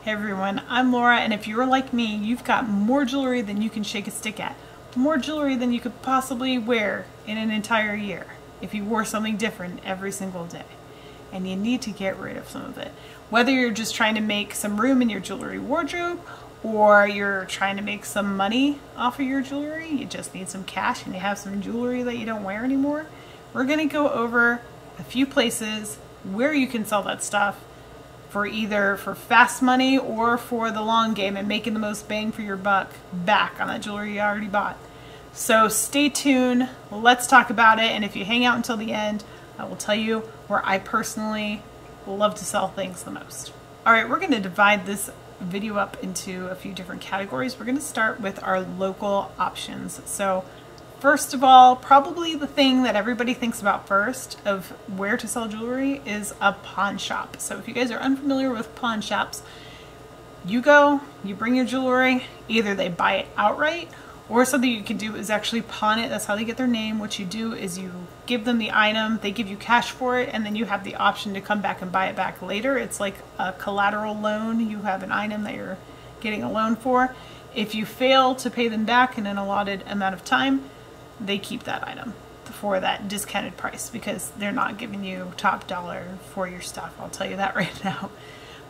Hey everyone, I'm Laura, and if you're like me, you've got more jewelry than you can shake a stick at. More jewelry than you could possibly wear in an entire year if you wore something different every single day. And you need to get rid of some of it. Whether you're just trying to make some room in your jewelry wardrobe, or you're trying to make some money off of your jewelry, you just need some cash and you have some jewelry that you don't wear anymore, we're going to go over a few places where you can sell that stuff for either for fast money or for the long game and making the most bang for your buck back on that jewelry you already bought. So stay tuned, let's talk about it, and if you hang out until the end, I will tell you where I personally love to sell things the most. Alright, we're going to divide this video up into a few different categories. We're going to start with our local options. So first of all, probably the thing that everybody thinks about first of where to sell jewelry is a pawn shop. So if you guys are unfamiliar with pawn shops, you go, you bring your jewelry, either they buy it outright or something you can do is actually pawn it. That's how they get their name. What you do is you give them the item, they give you cash for it, and then you have the option to come back and buy it back later. It's like a collateral loan. You have an item that you're getting a loan for. If you fail to pay them back in an allotted amount of time, they keep that item for that discounted price because they're not giving you top dollar for your stuff. I'll tell you that right now.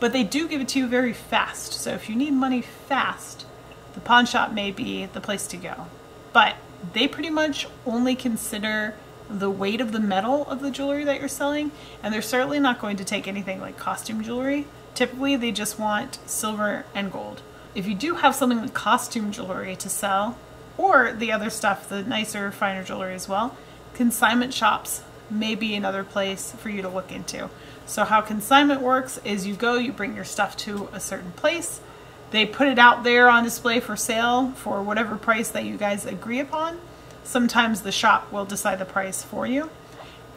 But they do give it to you very fast. So if you need money fast, the pawn shop may be the place to go. But they pretty much only consider the weight of the metal of the jewelry that you're selling, and they're certainly not going to take anything like costume jewelry. Typically they just want silver and gold. If you do have something like costume jewelry to sell, or the other stuff, the nicer, finer jewelry as well, consignment shops may be another place for you to look into. So how consignment works is you go, you bring your stuff to a certain place, they put it out there on display for sale for whatever price that you guys agree upon. Sometimes the shop will decide the price for you.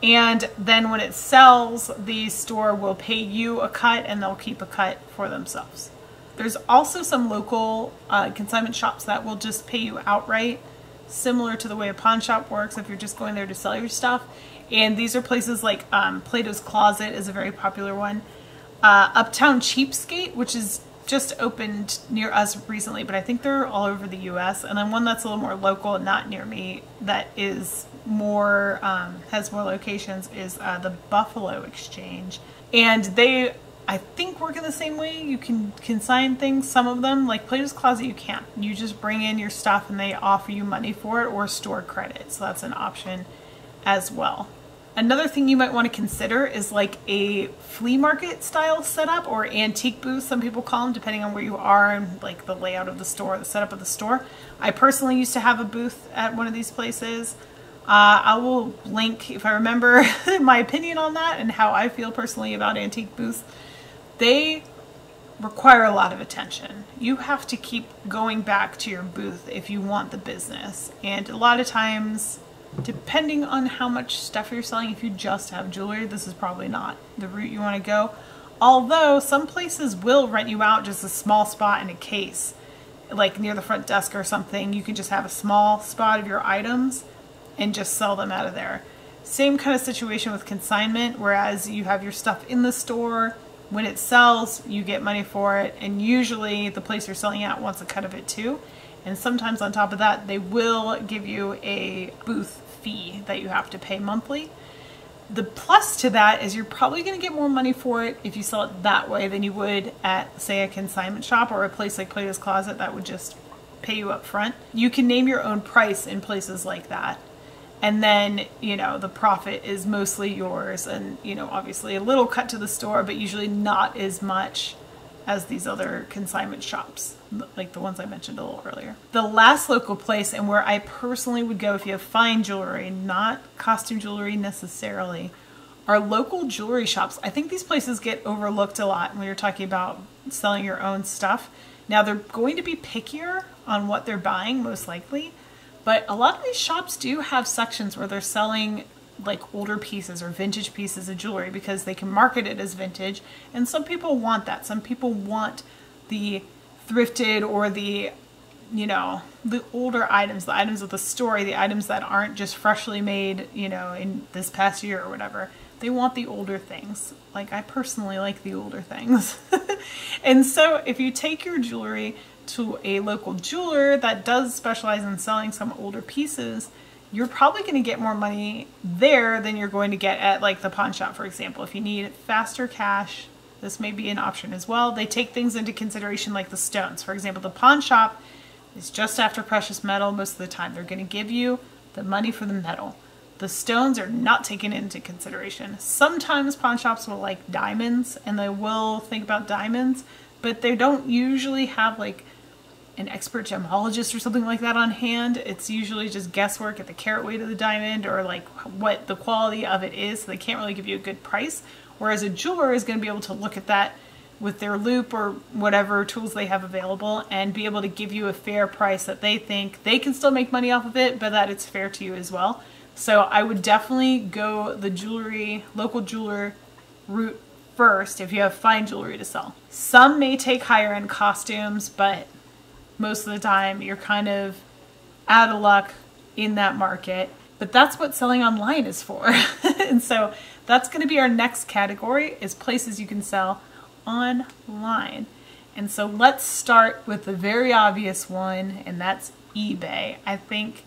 And then when it sells, the store will pay you a cut and they'll keep a cut for themselves. There's also some local consignment shops that will just pay you outright, similar to the way a pawn shop works if you're just going there to sell your stuff. And these are places like Plato's Closet is a very popular one. Uptown Cheapskate, which is just opened near us recently, but I think they're all over the US. And then one that's a little more local, not near me, that is more, has more locations is the Buffalo Exchange. And they, I think, work in the same way. You can consign things, some of them, like Plato's Closet you can't. You just bring in your stuff and they offer you money for it or store credit. So that's an option as well. Another thing you might want to consider is like a flea market style setup or antique booth, some people call them, depending on where you are and like the layout of the store, the setup of the store. I personally used to have a booth at one of these places. I will link, if I remember, my opinion on that and how I feel personally about antique booths. They require a lot of attention. You have to keep going back to your booth if you want the business. And a lot of times, depending on how much stuff you're selling, if you just have jewelry, this is probably not the route you want to go. Although some places will rent you out just a small spot in a case, like near the front desk or something. You can just have a small spot of your items and just sell them out of there. Same kind of situation with consignment, whereas you have your stuff in the store. When it sells, you get money for it, and usually the place you're selling at wants a cut of it too. And sometimes on top of that, they will give you a booth fee that you have to pay monthly. The plus to that is you're probably going to get more money for it if you sell it that way than you would at, say, a consignment shop or a place like Plato's Closet that would just pay you up front. You can name your own price in places like that. And then, you know, the profit is mostly yours and, you know, obviously a little cut to the store, but usually not as much as these other consignment shops, like the ones I mentioned a little earlier. The last local place, and where I personally would go if you have fine jewelry, not costume jewelry necessarily, are local jewelry shops. I think these places get overlooked a lot when you're talking about selling your own stuff. Now, they're going to be pickier on what they're buying, most likely, but a lot of these shops do have sections where they're selling like older pieces or vintage pieces of jewelry because they can market it as vintage, and some people want that. Some people want the thrifted or the, you know, the older items, the items with a story, the items that aren't just freshly made, you know, in this past year or whatever. They want the older things. Like, I personally like the older things. And so if you take your jewelry to a local jeweler that does specialize in selling some older pieces, you're probably going to get more money there than you're going to get at like the pawn shop, for example. If you need faster cash, this may be an option as well. They take things into consideration like the stones. For example, the pawn shop is just after precious metal most of the time. They're going to give you the money for the metal. The stones are not taken into consideration. Sometimes pawn shops will like diamonds and they will think about diamonds, but they don't usually have like an expert gemologist or something like that on hand. It's usually just guesswork at the carat weight of the diamond or like what the quality of it is. So they can't really give you a good price. Whereas a jeweler is going to be able to look at that with their loop or whatever tools they have available and be able to give you a fair price that they think they can still make money off of it, but that it's fair to you as well. So I would definitely go the jewelry, local jeweler route first if you have fine jewelry to sell. Some may take higher end costumes, but most of the time you're kind of out of luck in that market. But that's what selling online is for. And so that's going to be our next category, is places you can sell online. And so let's start with the very obvious one, and that's eBay. I think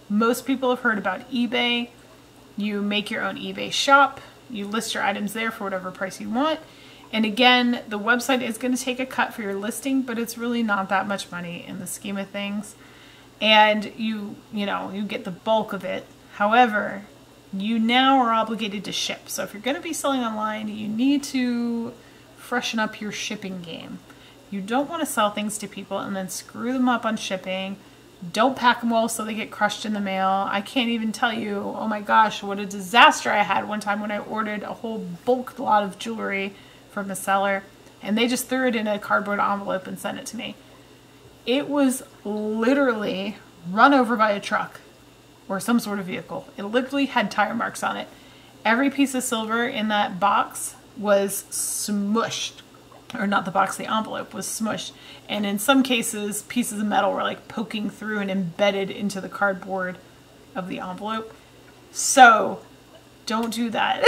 most people have heard about eBay. You make your own eBay shop. You list your items there for whatever price you want. And again, the website is going to take a cut for your listing, but it's really not that much money in the scheme of things. And you get the bulk of it. However, you now are obligated to ship. So if you're going to be selling online, you need to freshen up your shipping game. You don't want to sell things to people and then screw them up on shipping. Don't pack them well so they get crushed in the mail. I can't even tell you, oh my gosh, what a disaster I had one time when I ordered a whole bulk lot of jewelry from a seller and they just threw it in a cardboard envelope and sent it to me. It was literally run over by a truck or some sort of vehicle. It literally had tire marks on it. Every piece of silver in that box was smushed. Or not the box, the envelope was smushed. And in some cases, pieces of metal were like poking through and embedded into the cardboard of the envelope. So don't do that.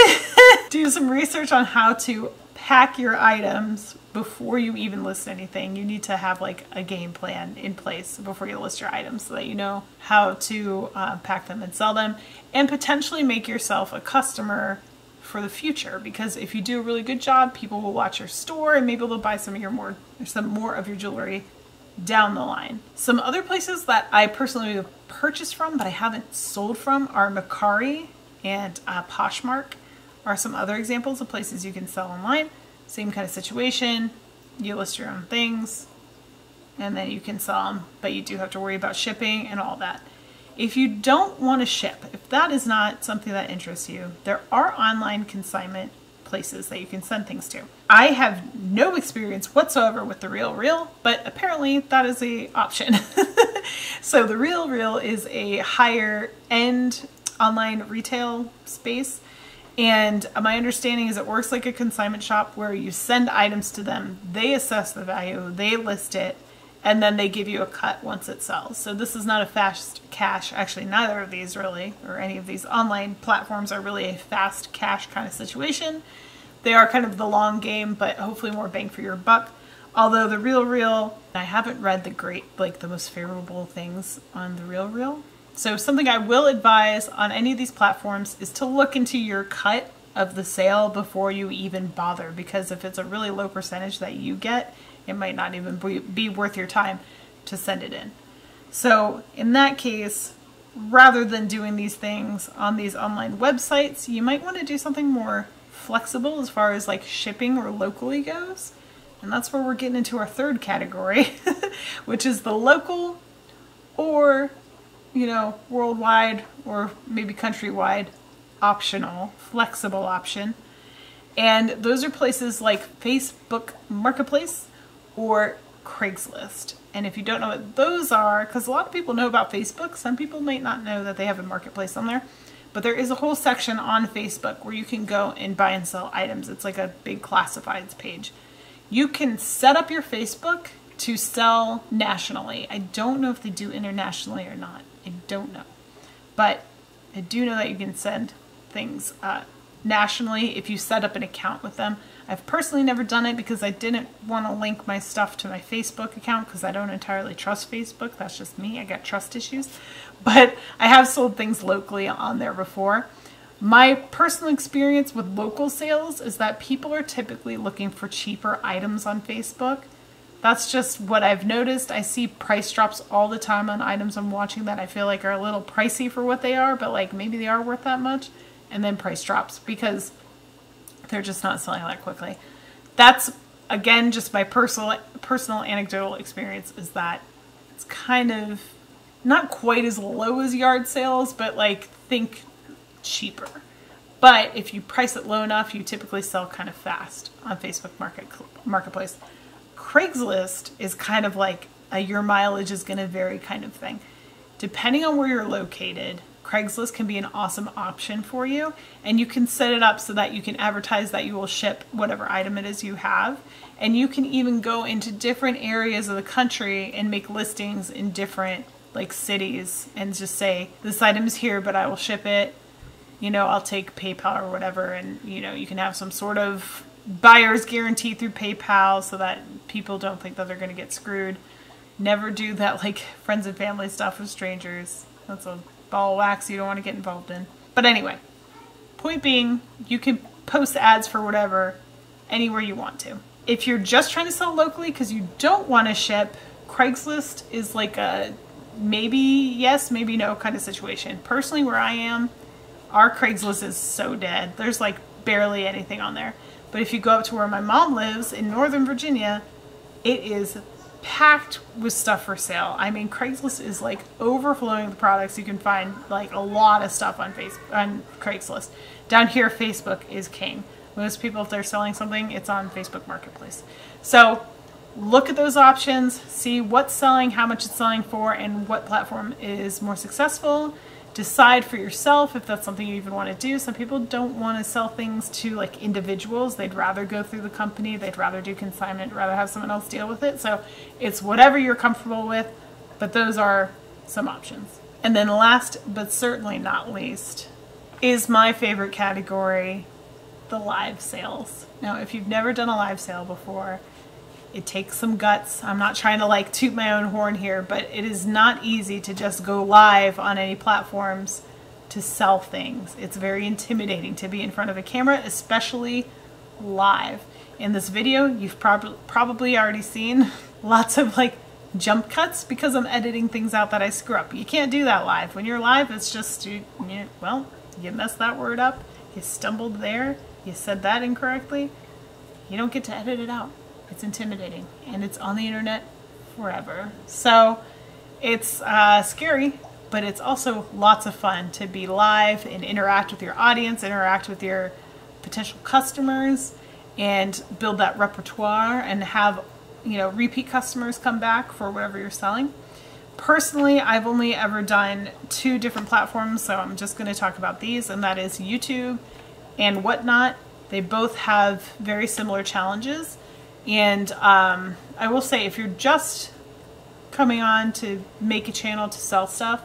Do some research on how to pack your items before you even list anything. You need to have like a game plan in place before you list your items so that you know how to pack them and sell them, and potentially make yourself a customer for the future, because if you do a really good job, people will watch your store and maybe they'll buy some more of your jewelry down the line. Some other places that I personally have purchased from but I haven't sold from are Mercari and Poshmark are some other examples of places you can sell online. Same kind of situation. You list your own things and then you can sell them, but you do have to worry about shipping and all that. If you don't want to ship, if that is not something that interests you, there are online consignment places that you can send things to. I have no experience whatsoever with The RealReal, but apparently that is an option. So The RealReal is a higher end online retail space. And my understanding is it works like a consignment shop where you send items to them, they assess the value, they list it, and then they give you a cut once it sells. So this is not a fast cash. Actually, neither of these really, or any of these online platforms are really a fast cash kind of situation. They are kind of the long game, but hopefully more bang for your buck. Although The RealReal, I haven't read the most favorable things on The RealReal. So something I will advise on any of these platforms is to look into your cut of the sale before you even bother, because if it's a really low percentage that you get, it might not even be worth your time to send it in. So in that case, rather than doing these things on these online websites, you might want to do something more flexible as far as like shipping or locally goes. And that's where we're getting into our third category, which is the local or, worldwide or maybe countrywide optional, flexible option. And those are places like Facebook Marketplace or Craigslist. And if you don't know what those are, because a lot of people know about Facebook, some people might not know that they have a marketplace on there, but there is a whole section on Facebook where you can go and buy and sell items. It's like a big classifieds page. You can set up your Facebook to sell nationally. I don't know if they do internationally or not. I don't know. But I do know that you can send things nationally if you set up an account with them. I've personally never done it because I didn't want to link my stuff to my Facebook account because I don't entirely trust Facebook. That's just me. I got trust issues. But I have sold things locally on there before. My personal experience with local sales is that people are typically looking for cheaper items on Facebook. That's just what I've noticed. I see price drops all the time on items I'm watching that I feel like are a little pricey for what they are, but like maybe they are worth that much. And then price drops because they're just not selling that quickly. That's, again, just my personal anecdotal experience is that it's kind of not quite as low as yard sales, but like think cheaper. But if you price it low enough, you typically sell kind of fast on Facebook Marketplace. Craigslist is kind of like a your mileage is going to vary kind of thing. Depending on where you're located, Craigslist can be an awesome option for you, and you can set it up so that you can advertise that you will ship whatever item it is you have, and you can even go into different areas of the country and make listings in different like cities and just say this item is here but I will ship it, you know, I'll take PayPal or whatever, and you know, you can have some sort of buyer's guarantee through PayPal so that people don't think that they're going to get screwed. Never do that like friends and family stuff with strangers. That's a ball of wax you don't want to get involved in. But anyway, point being, you can post ads for whatever anywhere you want to. If you're just trying to sell locally because you don't want to ship, Craigslist is like a maybe yes, maybe no kind of situation. Personally, where I am, our Craigslist is so dead. There's like barely anything on there. But if you go up to where my mom lives in Northern Virginia, it is packed with stuff for sale. I mean, Craigslist is like overflowing with products. You can find like a lot of stuff on Craigslist. Down here, Facebook is king. Most people, if they're selling something, it's on Facebook Marketplace. So look at those options, see what's selling, how much it's selling for, and what platform is more successful. Decide for yourself if that's something you even want to do. Some people don't want to sell things to like individuals. They'd rather go through the company. They'd rather do consignment, rather have someone else deal with it. So it's whatever you're comfortable with, but those are some options. And then last, but certainly not least, is my favorite category, the live sales. Now, if you've never done a live sale before, it takes some guts. I'm not trying to like toot my own horn here, but it is not easy to just go live on any platforms to sell things. It's very intimidating to be in front of a camera, especially live. In this video, you've probably already seen lots of like jump cuts because I'm editing things out that I screw up. You can't do that live. When you're live, it's just, you messed that word up, you stumbled there, you said that incorrectly. You don't get to edit it out. It's intimidating, and it's on the internet forever. So it's scary, but it's also lots of fun to be live and interact with your audience, interact with your potential customers, and build that repertoire and have, you know, repeat customers come back for whatever you're selling. Personally, I've only ever done 2 different platforms, so I'm just going to talk about these, and that is YouTube and Whatnot. They both have very similar challenges. And I will say, if you're just coming on to make a channel to sell stuff,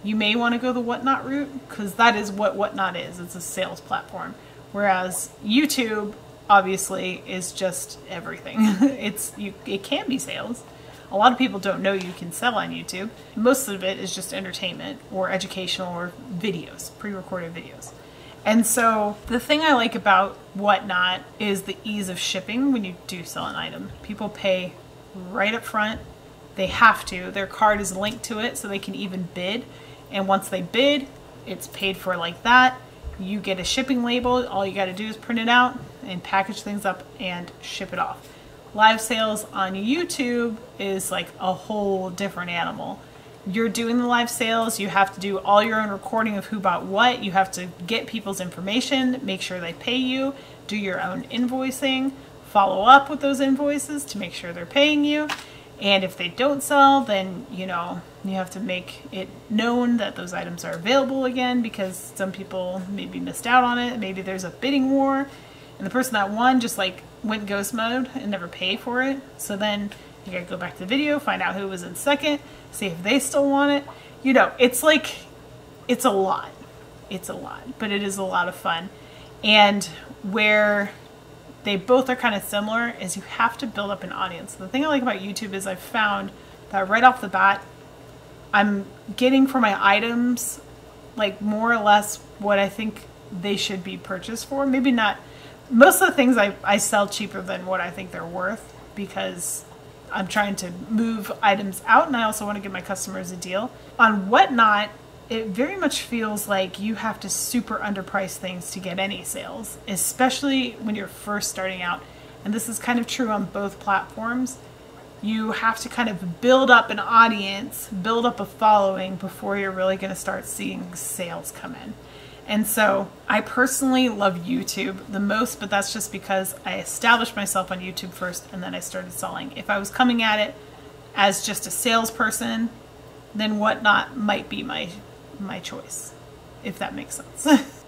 you may want to go the Whatnot route, because that is what Whatnot is. It's a sales platform. Whereas YouTube, obviously, is just everything. It can be sales. A lot of people don't know you can sell on YouTube. Most of it is just entertainment or educational or videos, pre-recorded videos. And so the thing I like about Whatnot is the ease of shipping when you do sell an item. People pay right up front. They have to. Their card is linked to it so they can even bid. And once they bid, it's paid for like that. You get a shipping label. All you got to do is print it out and package things up and ship it off. Live sales on YouTube is like a whole different animal. You're doing the live sales, you have to do all your own recording of who bought what, you have to get people's information, make sure they pay you, do your own invoicing, follow up with those invoices to make sure they're paying you, and if they don't sell, then, you know, you have to make it known that those items are available again because some people maybe missed out on it, maybe there's a bidding war, and the person that won just like went ghost mode and never paid for it, so then you gotta go back to the video, find out who was in second, see if they still want it. You know, it's like, it's a lot. It's a lot, but it is a lot of fun. And where they both are kind of similar is you have to build up an audience. The thing I like about YouTube is I've found that right off the bat, I'm getting for my items like more or less what I think they should be purchased for. Maybe not. Most of the things I sell cheaper than what I think they're worth, because I'm trying to move items out and I also want to give my customers a deal. On Whatnot, it very much feels like you have to super underprice things to get any sales, especially when you're first starting out. And this is kind of true on both platforms. You have to kind of build up an audience, build up a following before you're really going to start seeing sales come in. And so I personally love YouTube the most, but that's just because I established myself on YouTube first and then I started selling. If I was coming at it as just a salesperson, then Whatnot might be my choice, if that makes sense.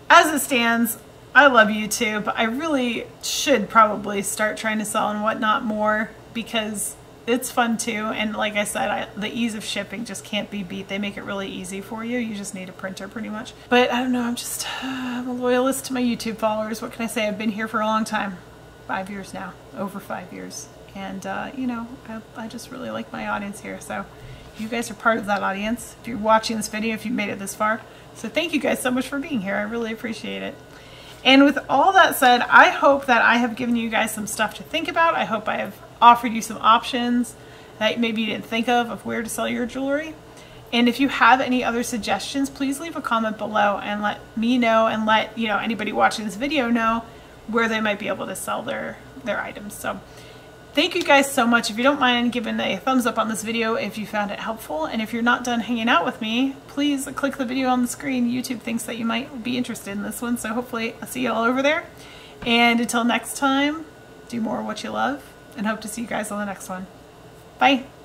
As it stands, I love YouTube. I really should probably start trying to sell on Whatnot more because it's fun too. And like I said, the ease of shipping just can't be beat. They make it really easy for you. You just need a printer pretty much. But I don't know, I'm a loyalist to my YouTube followers. What can I say? I've been here for a long time. 5 years now, over 5 years. And you know, I just really like my audience here. So you guys are part of that audience. If you're watching this video, if you made it this far. So thank you guys so much for being here. I really appreciate it. And with all that said, I hope that I have given you guys some stuff to think about. I hope I have offered you some options that maybe you didn't think of where to sell your jewelry. And if you have any other suggestions, please leave a comment below and let me know and let anybody watching this video know where they might be able to sell their items. So thank you guys so much. If you don't mind giving a thumbs up on this video if you found it helpful. And if you're not done hanging out with me, please click the video on the screen. YouTube thinks that you might be interested in this one. So hopefully I'll see you all over there. And until next time, do more of what you love and hope to see you guys on the next one. Bye.